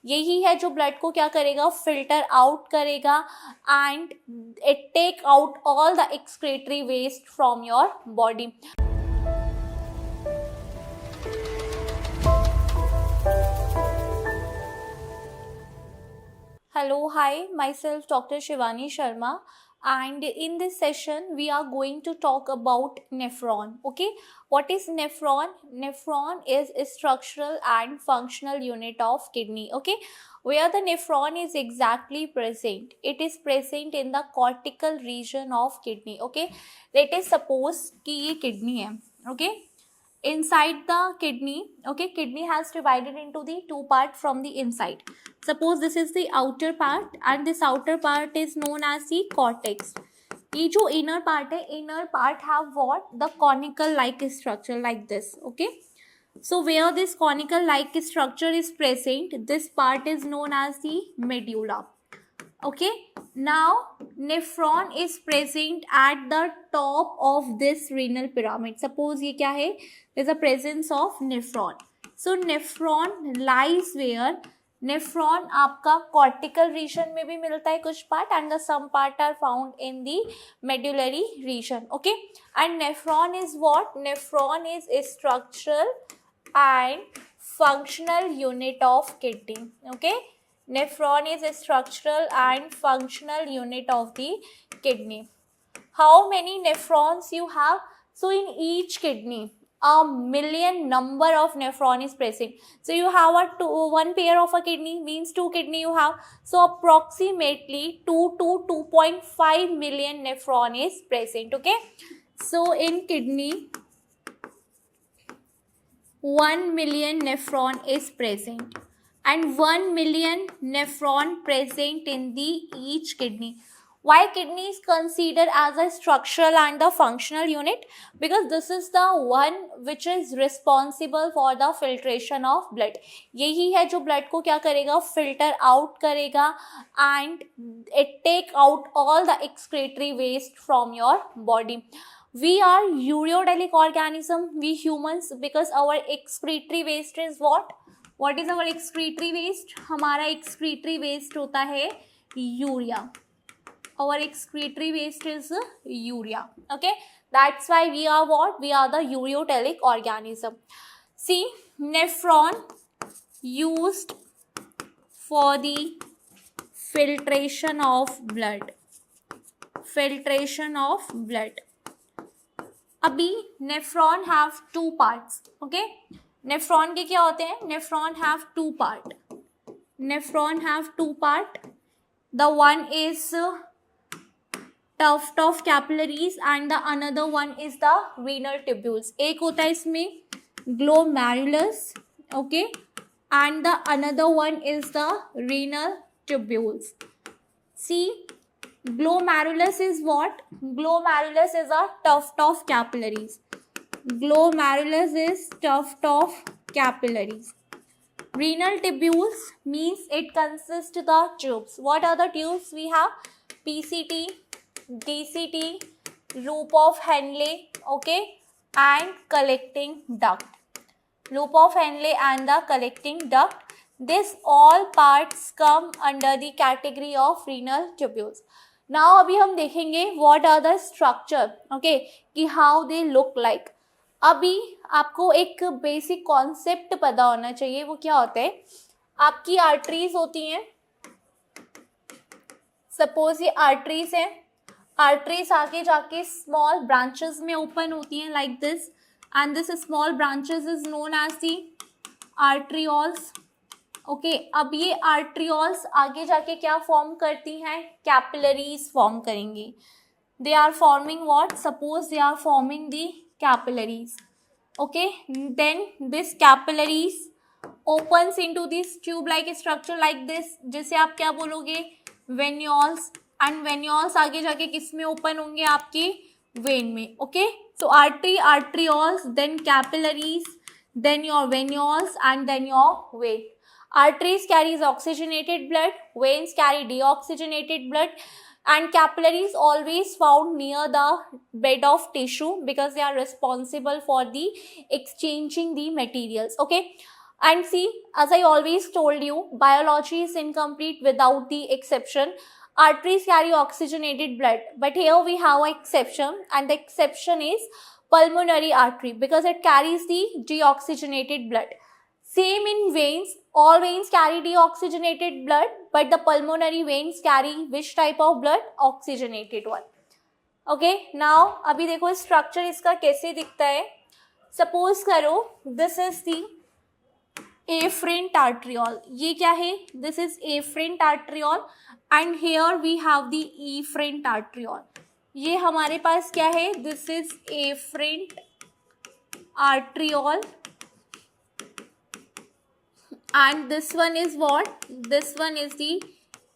यही है जो ब्लड को क्या करेगा, फिल्टर आउट करेगा and it take out all the excretory waste from your body. Hello, hi, myself Dr. Shivani Sharma, and in this session we are going to talk about nephron. Okay, what is nephron? Nephron is a structural and functional unit of kidney. Okay, where the nephron is exactly present? It is present in the cortical region of kidney. Okay, let us suppose कि ये kidney है. Okay, inside the kidney, okay, kidney has divided into the two part from the inside. Suppose this is the outer part and this outer part is known as the cortex. ये जो inner part है, inner part have what? The conical like structure like this. Okay, so where this conical like structure is present, this part is known as the medulla. Okay, now nephron is present at the top of this renal pyramid. Suppose ये क्या है, there's a presence of nephron. So nephron lies where? Nephron आपका cortical region में भी मिलता है कुछ part and the some part are found in the medullary region. Okay, and nephron is what? Nephron is a structural and functional unit of kidney. Okay, nephron is a structural and functional unit of the kidney. How many nephrons you have? So in each kidney, a million number of nephron is present. So you have one pair of a kidney, means two kidney you have. So approximately 2 to 2.5 million nephron is present. Okay, so in kidney 1 million nephron is present and 1 million nephron present in the each kidney. Why kidney is considered as a structural and the functional unit? Because this is the one which is responsible for the filtration of blood. यही है जो blood को क्या करेगा, filter out करेगा and it take out all the excretory waste from your body. We are ureotelic organism, we humans, because our excretory waste is what? What is our excretory waste? हमारा excretory waste होता है urea. Our excretory waste is urea. Okay, that's why we are what? We are the ureotelic organism. See, nephron used for the filtration of blood. Filtration of blood. अभी nephron have two parts. Okay, nephron के क्या होते हैं? Nephron have two part. Nephron have two part. The one is tuft of capillaries and the another one is the renal tubules. एक होता है इसमें glomerulus, okay, and the another one is the renal tubules. See, glomerulus is what? Glomerulus is a tuft of capillaries. Glomerulus is tuft of capillaries. Renal tubules means it consists the tubes. What are the tubes we have? PCT, DCT, loop of Henle, okay, and collecting duct. Loop of Henle and the collecting duct. This all parts come under the category of renal tubules. Now अभी हम देखेंगे what are the structure, okay, कि how they look like. अभी आपको एक basic concept पता होना चाहिए. वो क्या होता है? आपकी आर्टरीज होती हैं. सपोज ये आर्टरीज हैं. आर्टरीज आगे जाके स्मॉल ब्रांचेस में ओपन होती हैं like this and this small branches is known as the arterioles. Okay, अब ये आर्ट्रियोल्स आगे जाके क्या फॉर्म करती हैं? कैपिलरीज फॉर्म करेंगी. They are forming what? Suppose they are forming the capillaries. Okay, then this capillaries opens into this tube like structure like this, जिसे आप क्या बोलोगे? वेन्यूल्स. एंड वेन्यूल्स आगे जाके किस में ओपन होंगे? आपकी वेन में. Okay, so artery, arterioles, then capillaries, then your venules and then your vein. Arteries carries oxygenated blood, veins carry deoxygenated blood, and capillaries always found near the bed of tissue because they are responsible for the exchanging the materials. Okay, And see, as I always told you, biology is incomplete without the exception. Arteries carry oxygenated blood, but here we have an exception, and the exception is pulmonary artery because it carries the deoxygenated blood. Same in veins, all veins carry deoxygenated blood, but the pulmonary veins carry which type of blood? Oxygenated one. Okay, now अभी देखो structure इसका कैसे दिखता है. Suppose करो this is the afferent arteriole. ये क्या है? This is afferent arteriole and here we have the efferent arteriole. ये हमारे पास क्या है? This is afferent arteriole and this one is what? This one is the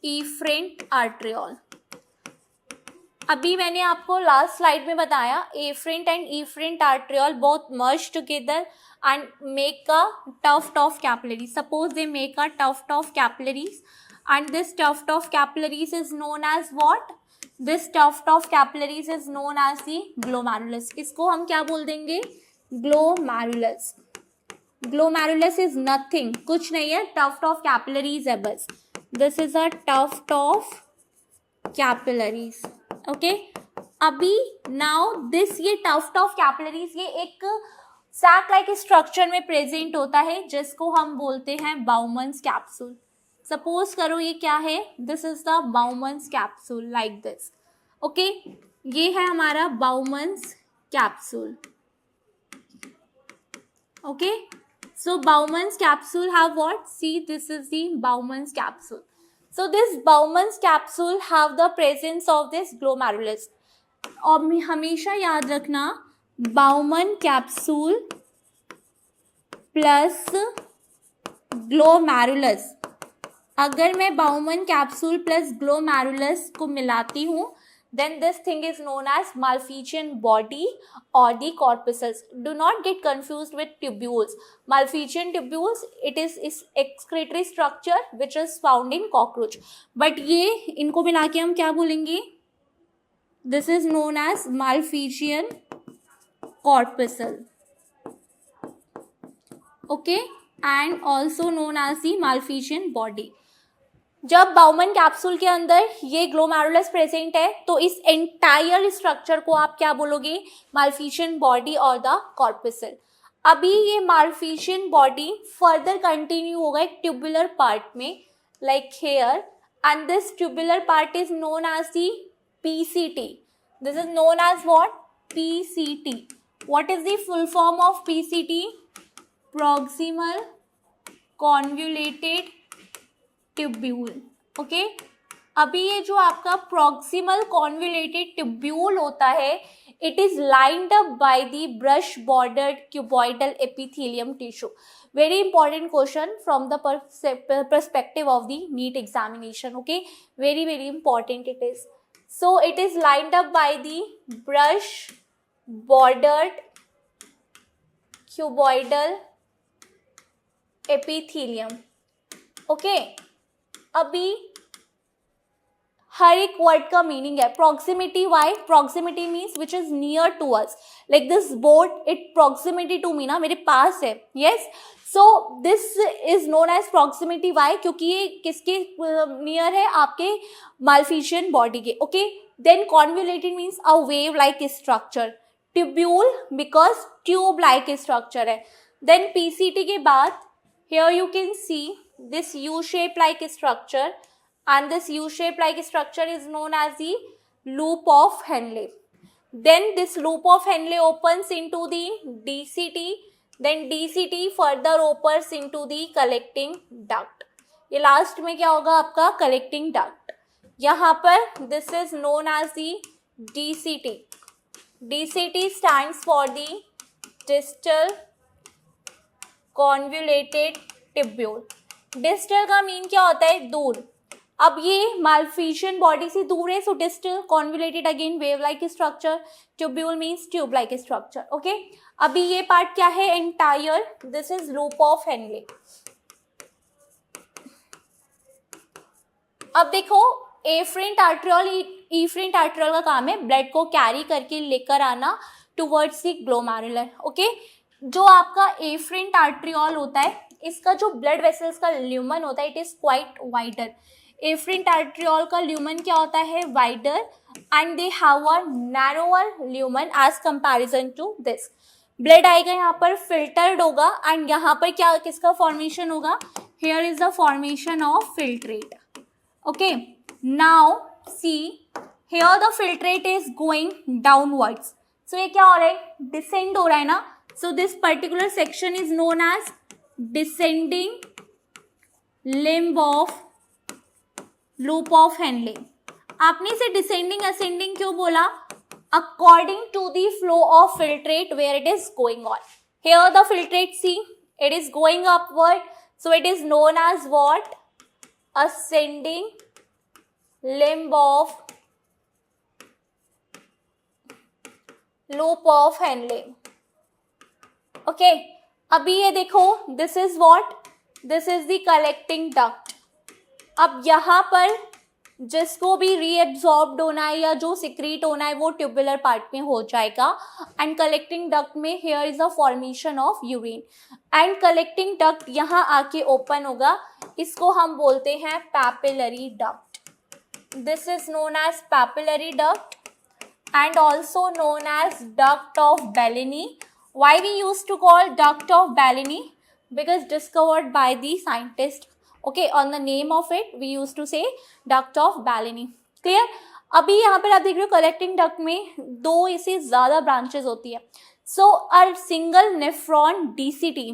efferent arteriole. अभी मैंने आपको लास्ट स्लाइड में बताया afferent and efferent arteriole both merge together and make a tuft of capillaries. Suppose they make a tuft of capillaries and this tuft of capillaries is known as what? This tuft of capillaries is known as the glomerulus. इसको हम क्या बोल देंगे? Glomerulus. Glomerulus is nothing, कुछ नहीं है, tuft of capillaries है बस. This is a tuft of capillaries. Okay? अभी now this ये tuft of capillaries ये एक सैक लाइक स्ट्रक्चर में प्रेजेंट होता है जिसको हम बोलते हैं बाउमन्स कैप्सूल. सपोज करो ये क्या है? This is the Bowman's capsule like this. Okay, ये है हमारा Bowman's capsule. Okay, so Bowman's capsule have what? See, this is the Bowman's capsule. So this Bowman's capsule have the presence of this glomerulus. और हमेशा याद रखना Bowman capsule plus glomerulus. अगर मैं Bowman capsule plus glomerulus को मिलाती हूँ then this thing is known as Malpighian body or the corpuscles. Do not get confused with tubules. Malpighian tubules, it is excretory structure which is found in cockroach. But ये इनको मिला के हम क्या बोलेंगे? This is known as Malpighian corpuscle. Okay, and also known as the Malpighian body. जब Bowman capsule के अंदर ये ग्लोमेरुलस प्रेजेंट है तो इस एंटायर स्ट्रक्चर को आप क्या बोलोगे? माल्फिशियन बॉडी और द कॉर्पसल. अभी ये माल्फिशियन बॉडी फर्दर कंटिन्यू होगा एक ट्यूबुलर पार्ट में like here and this tubular part is known as the PCT. This is known as what? PCT. What is the full form of PCT? Proximal convoluted tubule. Okay? अभी ये जो आपका proximal convoluted tubule होता है, it is lined up by the brush bordered cuboidal epithelium tissue. Very important question from the perspective of the NEET examination. Okay? Very, very important it is. So it is lined up by the brush bordered cuboidal epithelium. Okay? अभी हर एक word का meaning है. proximity, why? proximity means which is near to us. like this boat, it proximity to me ना, मेरे पास है. yes, so this is known as proximity. why? क्योंकि ये किसके नियर है? आपके माल्फिशियन बॉडी के. okay, then convoluted means a wave like structure. tubule because tube like structure है. then PCT के बाद here you can see this U shape like structure and this U shape like structure is known as the loop of Henle. Then this loop of Henle opens into the DCT, then DCT further opens into the collecting duct. ये last में क्या होगा आपका? collecting duct. यहाँ पर this is known as the DCT. DCT stands for the distal convoluted tubule. Distal का mean क्या होता है? दूर. अब ये माल्फिशियन बॉडी से दूर है, so distal. Convoluted again wave like structure. Tubule means tube like structure. Okay, अभी ये पार्ट क्या है? Entire. This is loop of Henle. अब देखो एफरेंट आर्टरियोल, इफरेंट आर्टरियोल का काम है ब्लड को कैरी करके लेकर आना टुवर्ड्स द ग्लोमेरुलर. ओके, जो आपका एफरेंट आर्टरियोल होता है, इसका जो ब्लड वेसल्स का ल्यूमन होता है it is quite wider. Efferent arteriole का ल्यूमन क्या होता है, wider, and they have a narrower lumen as comparison to this. Blood आएगा यहाँ पर, फिल्टर्ड होगा, एंड यहाँ पर क्या किसका फॉर्मेशन होगा, here is the formation of filtrate. Okay, now see here the filtrate is going downwards. So ये क्या हो रहा है, डिसेंड हो रहा है ना. So this particular section is known as descending limb of loop of Henle. आपने इसे डिसेंडिंग असेंडिंग क्यों बोला, according to the flow of filtrate where it is going on. Here the filtrate see it is going upward, so it is known as what, ascending limb of loop of Henle. Okay, अभी ये देखो, this is what, this is the collecting duct. अब यहाँ पर जिसको भी रीएब्सॉर्ब्ड होना है या जो सिक्रीट होना है वो ट्यूबुलर पार्ट में हो जाएगा. एंड कलेक्टिंग डक्ट में here is a formation of urine, and collecting duct यहाँ आके ओपन होगा. इसको हम बोलते हैं papillary duct. This is known as papillary duct and also known as duct of Bellini. Why we use to call duct of Bellini, because discovered by the scientist. Okay, on the name of it we used to say duct of Bellini. Clear? अभी यहाँ पर आप देख रहे हो collecting duct में दो इससे ज़्यादा ब्रांचेस होती है. So a single nephron DCT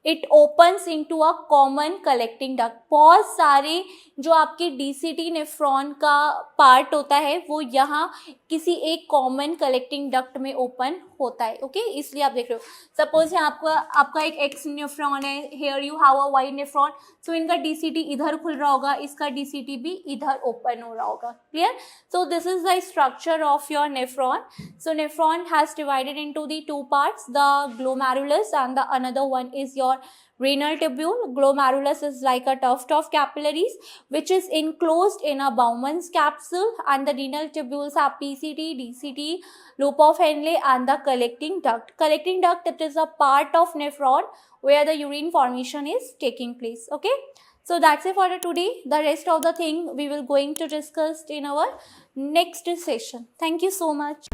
it opens into a common collecting duct. बहुत सारे जो आपके DCT नेफ्रॉन का पार्ट होता है वो यहाँ किसी एक कॉमन कलेक्टिंग डक्ट में ओपन होता है. ओके, इसलिए आप देख रहे हो. सपोज यहाँ आपका एक एक्स नेफ्रॉन है, here you have a Y nephron, so इनका DCT इधर खुल रहा होगा, इसका DCT भी इधर ओपन हो रहा होगा. Clear? So this is the structure of your nephron. So nephron has divided into the two parts, the glomerulus and the another one is your renal tubule. Glomerulus is like a tuft of capillaries which is enclosed in a Bowman's capsule, and the renal tubules are PCT, DCT, loop of Henle, and the collecting duct. Collecting duct, it is a part of nephron where the urine formation is taking place. Okay, so that's it for today. The rest of the thing we will going to discuss in our next session. Thank you so much.